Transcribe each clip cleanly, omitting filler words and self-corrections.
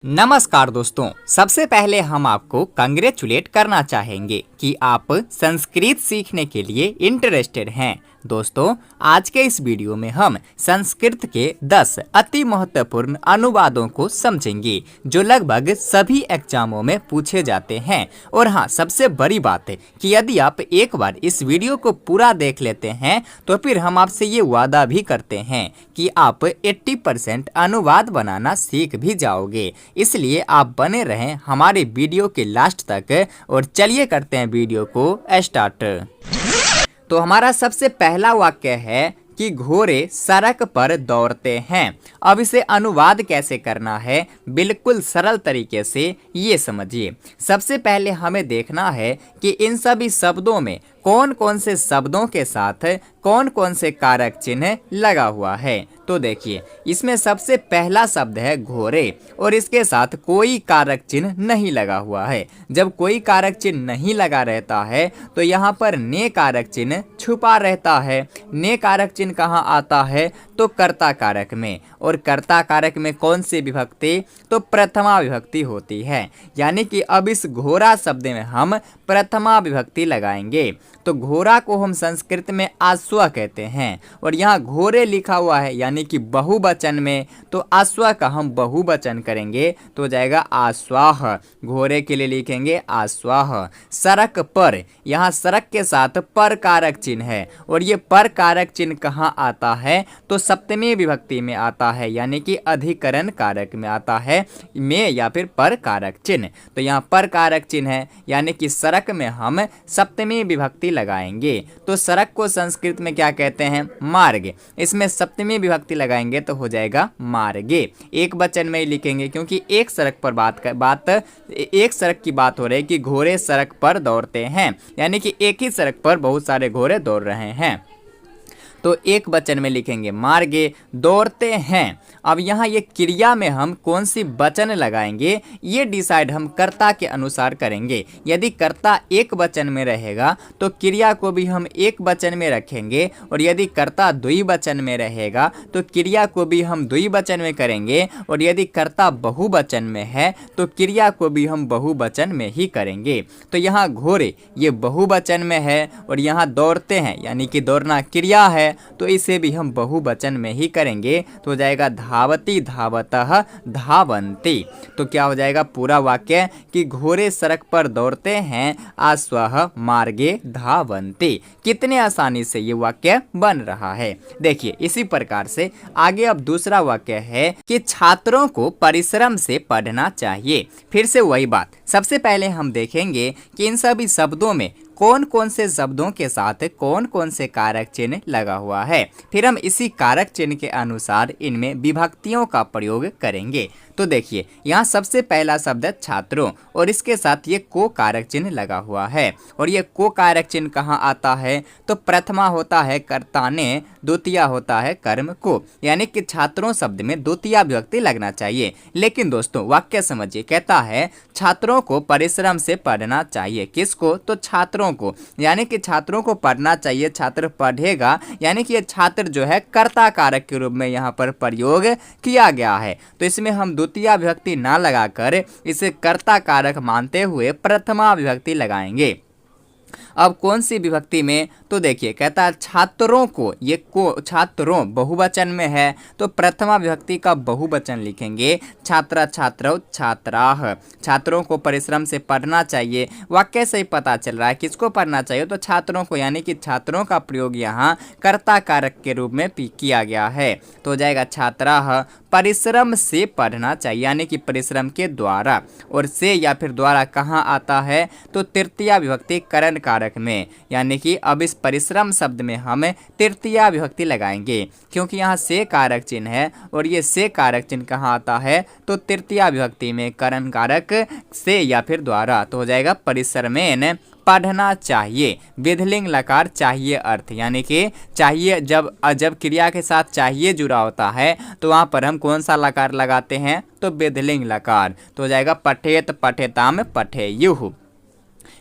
नमस्कार दोस्तों, सबसे पहले हम आपको कंग्रेचुलेट करना चाहेंगे कि आप संस्कृत सीखने के लिए इंटरेस्टेड हैं। दोस्तों, आज के इस वीडियो में हम संस्कृत के 10 अति महत्वपूर्ण अनुवादों को समझेंगे जो लगभग सभी एग्जामों में पूछे जाते हैं। और हाँ, सबसे बड़ी बात है कि यदि आप एक बार इस वीडियो को पूरा देख लेते हैं तो फिर हम आपसे ये वादा भी करते हैं कि आप 80% अनुवाद बनाना सीख भी जाओगे। इसलिए आप बने रहें हमारे वीडियो के लास्ट तक। और चलिए करते हैं वीडियो को स्टार्ट। तो हमारा सबसे पहला वाक्य है कि घोड़े सड़क पर दौड़ते हैं। अब इसे अनुवाद कैसे करना है, बिल्कुल सरल तरीके से ये समझिए। सबसे पहले हमें देखना है कि इन सभी शब्दों में कौन कौन से शब्दों के साथ कौन कौन से कारक चिन्ह लगा हुआ है। तो देखिए, इसमें सबसे पहला शब्द है घोड़े और इसके साथ कोई कारक चिन्ह नहीं लगा हुआ है। जब कोई कारक चिन्ह नहीं लगा रहता है तो यहाँ पर ने कारक चिन्ह छुपा रहता है। ने कारक चिन्ह कहाँ आता है? तो कर्ता कारक में। और कर्ता कारक में कौन सी विभक्ति? तो प्रथमा विभक्ति होती है। यानी कि अब इस घोड़ा शब्द में हम प्रथमा विभक्ति लगाएंगे। तो घोड़ा को हम संस्कृत में अश्व कहते हैं और यहाँ घोड़े लिखा हुआ है यानी कि बहुवचन में, तो अश्व का हम बहुवचन करेंगे तो हो जाएगा आश्वाह। घोड़े के लिए लिखेंगे आश्वाह। सड़क पर, यहाँ सड़क के साथ पर कारक चिन्ह है और ये पर कारक चिन्ह कहाँ आता है? तो सप्तमी विभक्ति में आता है यानी कि अधिकरण कारक में आता है, में या फिर पर कारक चिन्ह। तो यहाँ पर कारक चिन्ह है यानी कि सड़क में हम सप्तमी विभक्ति लगाएंगे। तो सड़क को संस्कृत में क्या कहते हैं? मार्ग। इसमें सप्तमी विभक्ति लगाएंगे तो हो जाएगा मार्गे। एक वचन में ही लिखेंगे क्योंकि एक सड़क पर एक सड़क की बात हो रही है कि घोड़े सड़क पर दौड़ते हैं, यानी कि एक ही सड़क पर बहुत सारे घोड़े दौड़ रहे हैं। तो एक वचन में लिखेंगे मार्गे, दौड़ते हैं। अब यहाँ ये क्रिया में हम कौन सी वचन लगाएंगे ये डिसाइड हम कर्ता के अनुसार करेंगे। यदि कर्ता एक वचन में रहेगा तो क्रिया को भी हम एक वचन में रखेंगे और यदि कर्ता द्विवचन में रहेगा तो क्रिया को भी हम द्विवचन में करेंगे और यदि कर्ता बहुवचन में है तो क्रिया को भी हम बहुवचन में ही करेंगे। तो यहाँ घोड़े ये बहुवचन में है और यहाँ दौड़ते हैं यानी कि दौड़ना क्रिया है तो इसे भी हम बहुवचन में ही करेंगे तो हो जाएगा धावती धावतः धावन्ति। तो क्या हो जाएगा पूरा वाक्य कि घोड़े सड़क पर दौड़ते हैं, अश्वः मार्गे धावन्ति। कितने आसानी से ये वाक्य बन रहा है। देखिए, इसी प्रकार से आगे अब दूसरा वाक्य है कि छात्रों को परिश्रम से पढ़ना चाहिए। फिर से वही बात, सबसे पहले हम देखेंगे कि इन सभी शब्दों में कौन कौन से शब्दों के साथ कौन कौन से कारक चिन्ह लगा हुआ है। फिर हम इसी कारक चिन्ह के अनुसार इनमें विभक्तियों का प्रयोग करेंगे। तो देखिए, यहाँ सबसे पहला शब्द है छात्रों और इसके साथ ये को कारक चिन्ह लगा हुआ है। और ये को कारक चिन्ह कहाँ आता है? तो प्रथमा होता है कर्ता ने, द्वितीय होता है कर्म को, यानी कि छात्रों शब्द में द्वितीय विभक्ति लगना चाहिए। लेकिन दोस्तों वाक्य समझिए, कहता है छात्रों को परिश्रम से पढ़ना चाहिए। किसको? तो छात्रों को, यानी कि छात्रों को पढ़ना चाहिए। छात्र पढ़ेगा यानी कि ये छात्र जो है कर्ता कारक के रूप में यहाँ पर प्रयोग किया गया है। तो इसमें हम द्वितीय विभक्ति ना लगाकर इसे कर्ता कारक मानते हुए प्रथमा विभक्ति लगाएंगे। अब कौन सी विभक्ति में? तो देखिए, कहता है छात्रों को, ये को छात्रों बहुवचन में है तो प्रथमा विभक्ति का बहुवचन लिखेंगे छात्रा छात्रौ छात्राः। छात्रों को परिश्रम से पढ़ना चाहिए। वाक्य से ही पता चल रहा है किसको पढ़ना चाहिए? तो छात्रों को, यानी कि छात्रों का प्रयोग यहाँ कर्ता कारक के रूप में किया गया है। तो हो जाएगा छात्राः परिश्रम से पढ़ना चाहिए, यानी कि परिश्रम के द्वारा। और से या फिर द्वारा कहाँ आता है? तो तृतीया विभक्ति करण कारक में, यानी कि अब इस परिश्रम शब्द में हम तृतीया विभक्ति लगाएंगे क्योंकि यहाँ से कारक चिन्ह है और ये से कारक चिन्ह कहाँ आता है? तो तृतीया विभक्ति में करण कारक से या फिर द्वारा। तो हो जाएगा परिश्रमेन पढ़ना चाहिए। विधिलिंग लकार चाहिए अर्थ, यानी कि चाहिए जब क्रिया के साथ चाहिए जुड़ा होता है तो वहाँ पर हम कौन सा लकार लगाते हैं? तो विधिलिंग लकार। तो हो जाएगा पठेत पठेताम पठेयुः।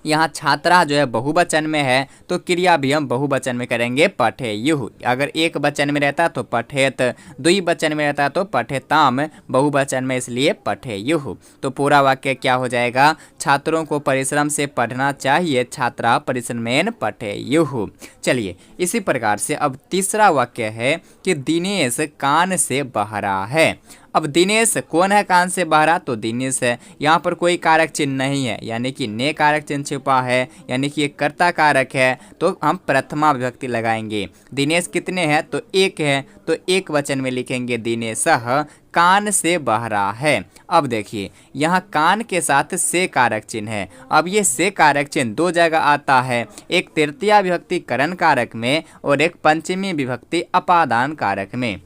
यहाँ छात्रा जो है बहुवचन में है तो क्रिया भी हम बहुवचन में करेंगे पठेयुः। अगर एक वचन में रहता तो पठेत, द्विवचन में रहता तो पठेताम, बहुवचन में इसलिए पठेयुः। तो पूरा वाक्य क्या हो जाएगा, छात्रों को परिश्रम से पढ़ना चाहिए, छात्रा परिश्रमेन पठेयुः। चलिए इसी प्रकार से अब तीसरा वाक्य है कि दिनेश कान से बहरा है। अब दिनेश कौन है कान से बहरा, तो दिनेश है, यहाँ पर कोई कारक चिन्ह नहीं है यानी कि ने कारक चिन्ह छिपा है, यानी कि एक कर्ता कारक है, तो हम प्रथमा विभक्ति लगाएंगे। दिनेश कितने हैं, तो एक है, तो एक वचन में लिखेंगे दिनेशः कान से बहरा है। अब देखिए यहाँ कान के साथ से कारक चिन्ह है। अब ये से कारक चिन्ह दो जगह आता है, एक तृतीया विभक्ति करण कारक में और एक पंचमी विभक्ति अपादान कारक में।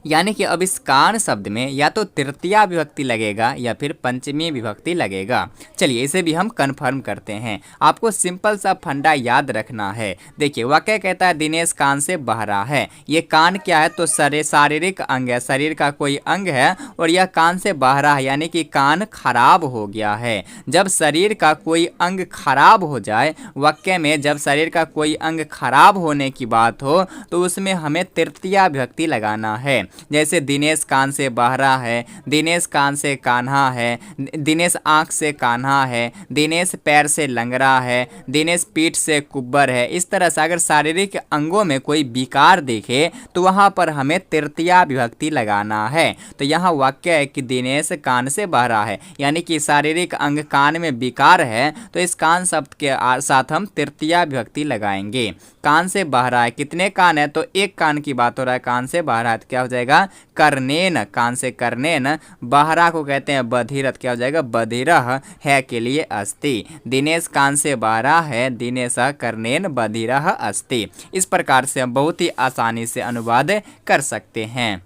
यानी कि अब इस कान शब्द में या तो तृतीया विभक्ति लगेगा या फिर पंचमी विभक्ति लगेगा। चलिए इसे भी हम कन्फर्म करते हैं। आपको सिंपल सा फंडा याद रखना है। देखिए वाक्य कहता है दिनेश कान से बहरा है। ये कान क्या है, तो शारीरिक अंग है, शरीर का कोई अंग है और यह कान से बहरा है यानी कि कान खराब हो गया है। जब शरीर का कोई अंग खराब हो जाए, वाक्य में जब शरीर का कोई अंग खराब होने की बात हो तो उसमें हमें तृतीया विभक्ति लगाना है। जैसे दिनेश कान से बहरा है, दिनेश कान से कान्हा है, दिनेश आँख से कान्हा है, दिनेश पैर से लंगड़ा है, दिनेश पीठ से कुब्बर है। इस तरह से अगर शारीरिक अंगों में कोई विकार दिखे तो वहाँ पर हमें तृतीया विभक्ति लगाना है। तो यहाँ वाक्य है कि दिनेश कान से बहरा है यानी कि शारीरिक अंग कान में विकार है, तो इस कान शब्द के साथ हम तृतीया विभक्ति लगाएंगे। कान से बहरा है, कितने कान है, तो एक कान की बात हो रहा है, कान से बहरा है तो क्या हो जाएगा कर्णेन, कान से कर्णेन। बहरा को कहते हैं बधिरत, क्या हो जाएगा बधिरः, है के लिए अस्ति। दिनेश कान से बहरा है, दिनेशः कर्णेन बधिरः अस्ति। इस प्रकार से हम बहुत ही आसानी से अनुवाद कर सकते हैं।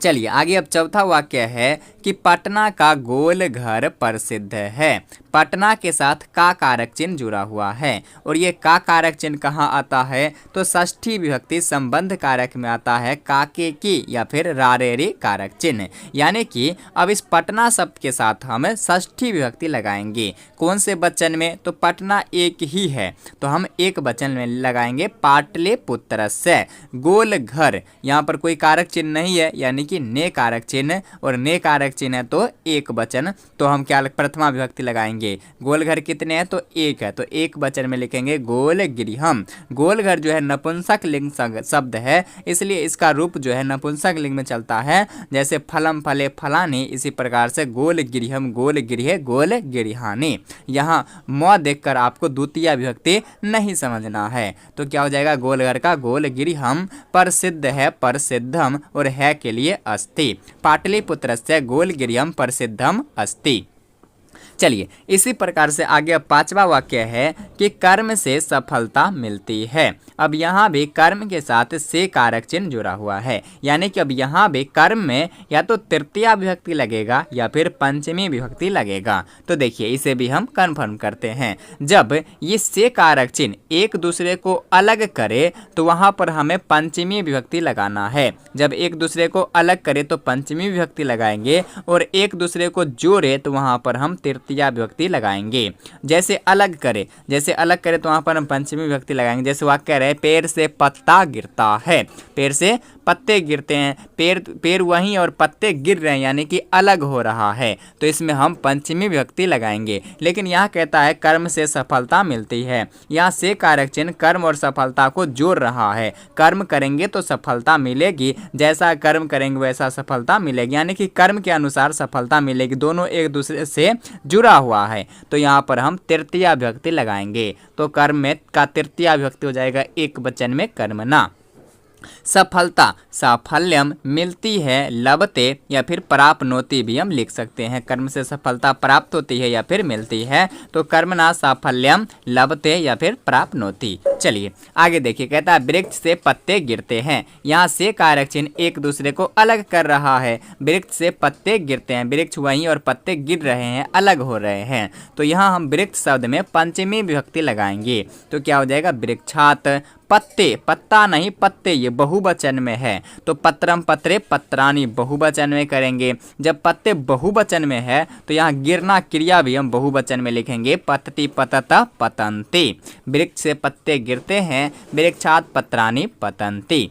चलिए आगे अब चौथा वाक्य है कि पटना का गोल घर प्रसिद्ध है। पटना के साथ का कारक चिन्ह जुड़ा हुआ है और ये का कारक चिन्ह कहाँ आता है, तो षष्ठी विभक्ति संबंध कारक में आता है, काके की या फिर रारेरी कारक चिन्ह। यानी कि अब इस पटना शब्द के साथ हम षष्ठी विभक्ति लगाएंगे। कौन से वचन में, तो पटना एक ही है तो हम एक वचन में लगाएंगे पाटलिपुत्रस्य। गोल घर, यहाँ पर कोई कारक चिन्ह नहीं है यानी कि ने कारक चिन्ह, और ने कारक चिन्ह है तो एक वचन, तो हम क्या प्रथमा विभक्ति लगाएंगे। गोल घर कितने हैं, तो एक है, तो एक वचन में लिखेंगे गोल गृहम। गोल घर जो है नपुंसक लिंग शब्द है, इसलिए इसका रूप जो है नपुंसक लिंग में चलता है। जैसे फलम फले फलानी, इसी प्रकार से गोल गृहम गोल गृहे गोल गृहानी। यहाँ म देखकर आपको द्वितीय विभक्ति नहीं समझना है, तो क्या हो जाएगा गोल घर का गोल गृहम प्रसिद्ध है प्रसिद्धम और है के लिए अस्ति। पाटलिपुत्रस्य गोल गृहम प्रसिद्धम अस्ति। चलिए इसी प्रकार से आगे अब पांचवा वाक्य है कि कर्म से सफलता मिलती है। अब यहाँ भी कर्म के साथ से कारक चिन्ह जुड़ा हुआ है, यानी कि अब यहाँ भी कर्म में या तो तृतीया विभक्ति लगेगा या फिर पंचमी विभक्ति लगेगा। तो देखिए इसे भी हम कंफर्म करते हैं। जब ये से कारक चिन्ह एक दूसरे को अलग करे तो वहाँ पर हमें पंचमी विभक्ति लगाना है। जब एक दूसरे को अलग करे तो पंचमी विभक्ति लगाएंगे और एक दूसरे को जोड़े तो वहाँ पर हम तृतीया विभक्ति लगाएंगे। जैसे अलग करे तो वहाँ पर हम पंचमी विभक्ति लगाएंगे। जैसे वाक्य रहे पेड़ से पत्ता गिरता है, पेड़ से पत्ते गिरते हैं, पेड़ वहीं और पत्ते गिर रहे हैं यानी कि अलग हो रहा है, तो इसमें हम पंचमी विभक्ति लगाएंगे। लेकिन यहाँ कहता है कर्म से सफलता मिलती है, यहाँ से कारक चिन्ह कर्म और सफलता को जोड़ रहा है। कर्म करेंगे तो सफलता मिलेगी, जैसा कर्म करेंगे वैसा सफलता मिलेगी, यानी कि कर्म के अनुसार सफलता मिलेगी। दोनों एक दूसरे से जुड़ा हुआ है, तो यहाँ पर हम तृतीया विभक्ति लगाएंगे। तो कर्म में का तृतीया विभक्ति हो जाएगा एक वचन में कर्मणा। सफलता साफल्यम मिलती है लभते या फिर प्राप्नोति भी हम लिख सकते हैं। कर्म से सफलता प्राप्त होती है या फिर मिलती है, तो कर्मणा साफल्यम लभते या फिर प्राप्नोति। चलिए आगे देखिए, कहता है वृक्ष से पत्ते गिरते हैं। यहाँ से कारक चिन्ह एक दूसरे को अलग कर रहा है। वृक्ष से पत्ते गिरते हैं, वृक्ष वहीं और पत्ते गिर रहे हैं, अलग हो रहे हैं, तो यहाँ हम वृक्ष शब्द में पंचमी विभक्ति लगाएंगे। तो क्या हो जाएगा वृक्षात पत्ते, पत्ता नहीं पत्ते, ये बहुवचन में है तो पत्रम पत्रे पत्रानी बहुवचन में करेंगे। जब पत्ते बहुवचन में है तो यहाँ गिरना क्रिया भी हम बहुवचन में लिखेंगे, पतति पतता पतंती। वृक्ष से पत्ते गिरते हैं, वृक्षात पत्रानी पतंती।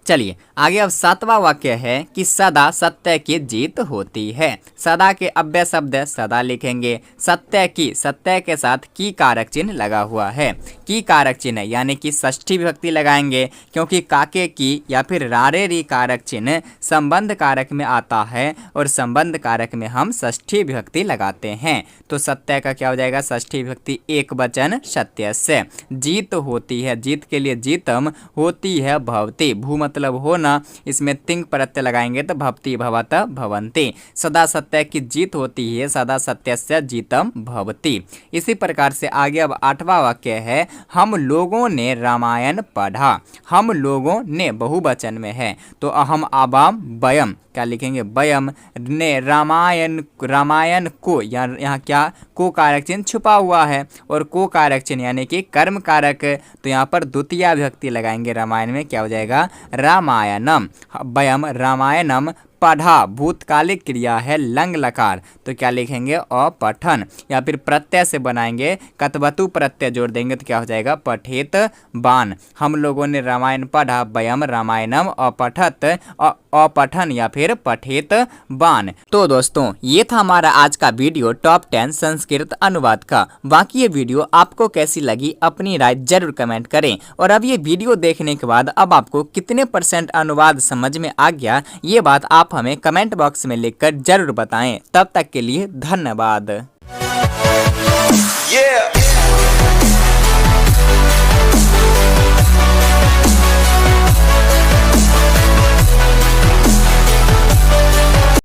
चलिए आगे अब 7वां वाक्य है कि सदा सत्य की जीत होती है। सदा के अव्यय शब्द सदा लिखेंगे। सत्य की, सत्य के साथ की कारक चिन्ह लगा हुआ है। की कारक चिन्ह यानी कि षष्ठी विभक्ति लगाएंगे, क्योंकि काके की या फिर रारे री कारक चिन्ह संबंध कारक में आता है और संबंध कारक में हम षष्ठी विभक्ति लगाते हैं। तो सत्य का क्या हो जाएगा, षष्ठी विभक्ति एक वचन सत्य से। जीत होती है, जीत के लिए जीतम, होती है भवती, भू मतलब होना, इसमें तिंग प्रत्यय लगाएंगे तो भवती भवत भवंती। सदा सत्य की जीत होती है, सदा सत्य से जीतम भवती। इसी प्रकार से आगे अब 8वां वाक्य है, हम लोगों ने रामायण पढ़ा। हम लोगों ने बहुवचन में है तो अहम आबाम वयम, क्या लिखेंगे, वयम ने रामायण, रामायण को, यहाँ क्या को कारक चिन्ह छुपा हुआ है और को कारक चिन्ह यानी कि कर्म कारक, तो यहाँ पर द्वितीय विभक्ति लगाएंगे रामायण में, क्या हो जाएगा रामायणम। वयम रामायणम पढ़ा, भूतकालिक क्रिया है लंग लकार, तो क्या लिखेंगे अपठन, या फिर प्रत्यय से बनाएंगे कतवतु प्रत्यय जोड़ देंगे तो क्या हो जाएगा पठेत बान। हम लोगों ने रामायण पढ़ा, वयम रामायणम अपठत, अपठन या फिर पठेत बान। तो दोस्तों ये था हमारा आज का वीडियो टॉप 10 संस्कृत अनुवाद का। बाकी ये वीडियो आपको कैसी लगी अपनी राय जरूर कमेंट करें, और अब ये वीडियो देखने के बाद अब आपको कितने % अनुवाद समझ में आ गया ये बात आप हमें कमेंट बॉक्स में लिखकर जरूर बताएं। तब तक के लिए धन्यवाद।